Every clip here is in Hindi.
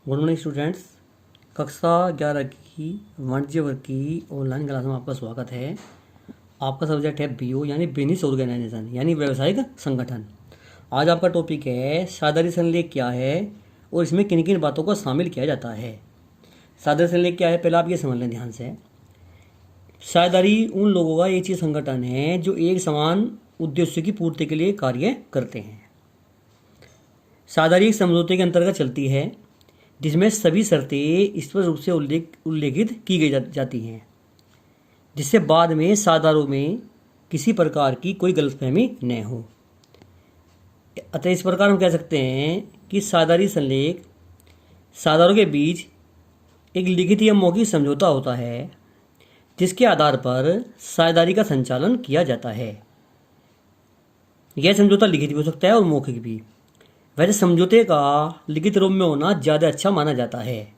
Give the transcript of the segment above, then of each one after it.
Good morning students. कक्षा 11 की वाणिज्य वर्ग की ऑनलाइन क्लास में आपका स्वागत है। आपका सब्जेक्ट है बीओ यानी बिजनेस ऑर्गेनाइजेशन यानी व्यवसायिक संगठन। आज आपका टॉपिक है साझेदारी संलेख क्या है और इसमें किन किन बातों को शामिल किया जाता है। साझेदारी संलेख क्या है, पहले आप ये समझ लें ध्यान से। साझेदारी उन लोगों का एक चीज संगठन है जो एक समान उद्देश्य की पूर्ति के लिए कार्य करते हैं। साझेदारी एक समझौते के अंतर्गत चलती है जिसमें सभी शर्तें स्पष्ट रूप से उल्लेखित की गई जाती हैं, जिससे बाद में साझेदारों में किसी प्रकार की कोई गलतफहमी न हो। अतः इस प्रकार हम कह सकते हैं कि साझेदारी संलेख साझेदारों के बीच एक लिखित या मौखिक समझौता होता है जिसके आधार पर साझेदारी का संचालन किया जाता है। यह समझौता लिखित भी हो सकता है और मौखिक भी। वैसे समझौते का लिखित रूप में होना ज़्यादा अच्छा माना जाता है।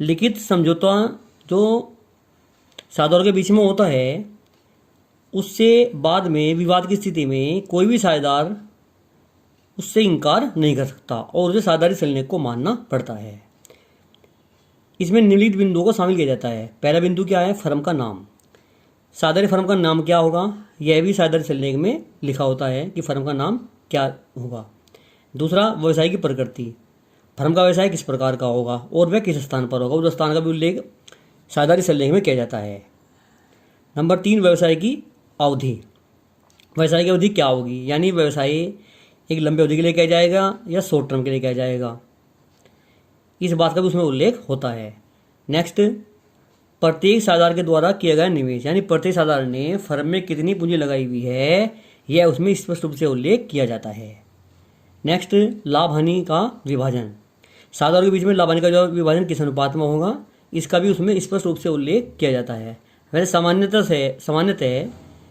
लिखित समझौता जो साझेदारों के बीच में होता है उससे बाद में विवाद की स्थिति में कोई भी साझेदार उससे इनकार नहीं कर सकता और उसे साझेदारी संलेख को मानना पड़ता है। इसमें निम्नलिखित बिंदुओं को शामिल किया जाता है। पहला बिंदु क्या है, फर्म का नाम। साझेदारी फर्म का नाम क्या होगा, यह भी साझेदारी संलेख में लिखा होता है कि फर्म का नाम क्या होगा। दूसरा, व्यवसाय की प्रकृति। फर्म का व्यवसाय किस प्रकार का होगा और वह किस स्थान पर होगा, उस स्थान का भी उल्लेख साझेदारी संलेख में किया जाता है। नंबर 3, व्यवसाय की अवधि। व्यवसाय की अवधि क्या होगी, यानी व्यवसाय एक लंबी अवधि के लिए किया जाएगा या शॉर्ट टर्म के लिए किया जाएगा, इस बात का भी उसमें उल्लेख होता है। नेक्स्ट, प्रत्येक साझेदार के द्वारा किया गया निवेश, यानी प्रत्येक साझेदार ने फर्म में कितनी पूंजी लगाई हुई है यह उसमें स्पष्ट रूप से उल्लेख किया जाता है। नेक्स्ट, लाभ हानि का विभाजन। साझेदारों के बीच में लाभ हानि का जो विभाजन किस अनुपात में होगा इसका भी उसमें स्पष्ट रूप से उल्लेख किया जाता है। वैसे सामान्यतः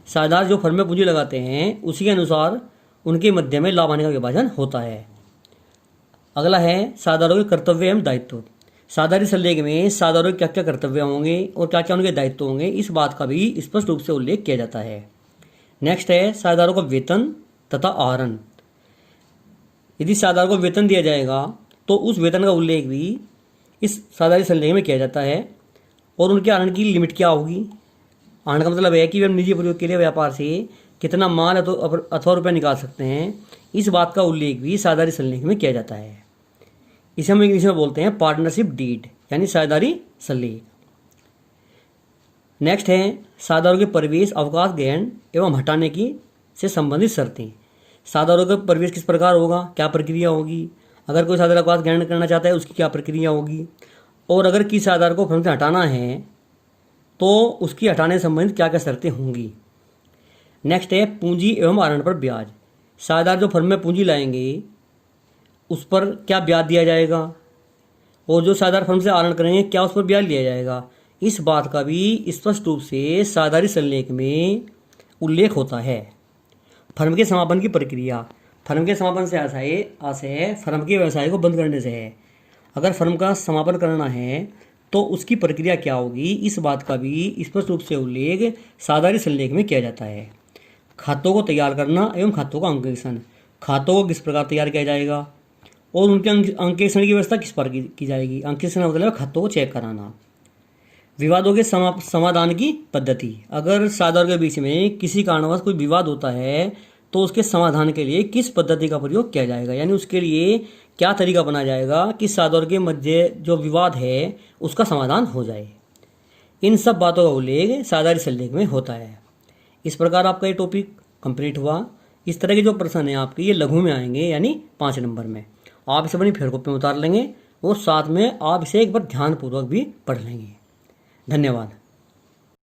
साझेदार जो फर्म में पूंजी लगाते हैं उसी के अनुसार उनके मध्य में लाभ हानि का विभाजन होता है। अगला है साझेदारों के कर्तव्य एवं दायित्व। साझेदारी संलेख में साझेदारों के क्या क्या कर्तव्य होंगे और क्या क्या उनके दायित्व होंगे इस बात का भी स्पष्ट रूप से उल्लेख किया जाता है। नेक्स्ट है साझेदारों का वेतन तथा आहरण। यदि साझेदार को वेतन दिया जाएगा तो उस वेतन का उल्लेख भी इस साझेदारी संलेख में किया जाता है और उनके आहरण की लिमिट क्या होगी। आहरण का मतलब है कि वे निजी प्रयोग के लिए व्यापार से कितना माल अथवा रुपया निकाल सकते हैं, इस बात का उल्लेख भी साझेदारी संलेख में किया जाता है। इसे हम इंग्लिश में बोलते हैं पार्टनरशिप डीड यानी साझेदारी संलेख। नेक्स्ट है साझेदारों के प्रवेश, अवकाश ग्रहण एवं हटाने की से संबंधित शर्तें। साझेदारों का प्रवेश किस प्रकार होगा, क्या प्रक्रिया होगी, अगर कोई साझेदार अवकाश ग्रहण करना चाहता है उसकी क्या प्रक्रिया होगी, और अगर किसी साझेदार को फर्म से हटाना है तो उसकी हटाने से संबंधित क्या क्या शर्तें होंगी। नेक्स्ट है पूंजी एवं आहरण पर ब्याज। साझेदार जो फर्म में पूंजी लाएंगे उस पर क्या ब्याज दिया जाएगा और जो साझेदार फर्म से आहरण करेंगे क्या उस पर ब्याज लिया जाएगा, इस बात का भी स्पष्ट रूप से साझेदारी संलेख में उल्लेख होता है। फर्म के समापन की प्रक्रिया। फर्म के समापन से आशय फर्म के व्यवसाय को बंद करने से है। अगर फर्म का समापन करना है तो उसकी प्रक्रिया क्या होगी, इस बात का भी स्पष्ट रूप से उल्लेख साझेदारी संलेख में किया जाता है। खातों को तैयार करना एवं खातों का अंकेक्षण। खातों को किस प्रकार तैयार किया जाएगा और उनके अंकेक्षण की व्यवस्था किस प्रकार की जाएगी। अंकेक्षण का मतलब खातों को चेक कराना। विवादों के समाधान की पद्धति। अगर साझेदारों के बीच में किसी कारणवश कोई विवाद होता है तो उसके समाधान के लिए किस पद्धति का प्रयोग किया जाएगा, यानी उसके लिए क्या तरीका बनाया जाएगा कि साझेदारों के मध्य जो विवाद है उसका समाधान हो जाए। इन सब बातों का उल्लेख साझेदारी संलेख में होता है। इस प्रकार आपका ये टॉपिक कंप्लीट हुआ। इस तरह के जो प्रश्न हैं आपके ये लघु में आएंगे यानी 5 नंबर में। आप इसे अपनी फेर कॉपी में उतार लेंगे और साथ में आप इसे एक बार ध्यानपूर्वक भी पढ़ लेंगे। धन्यवाद।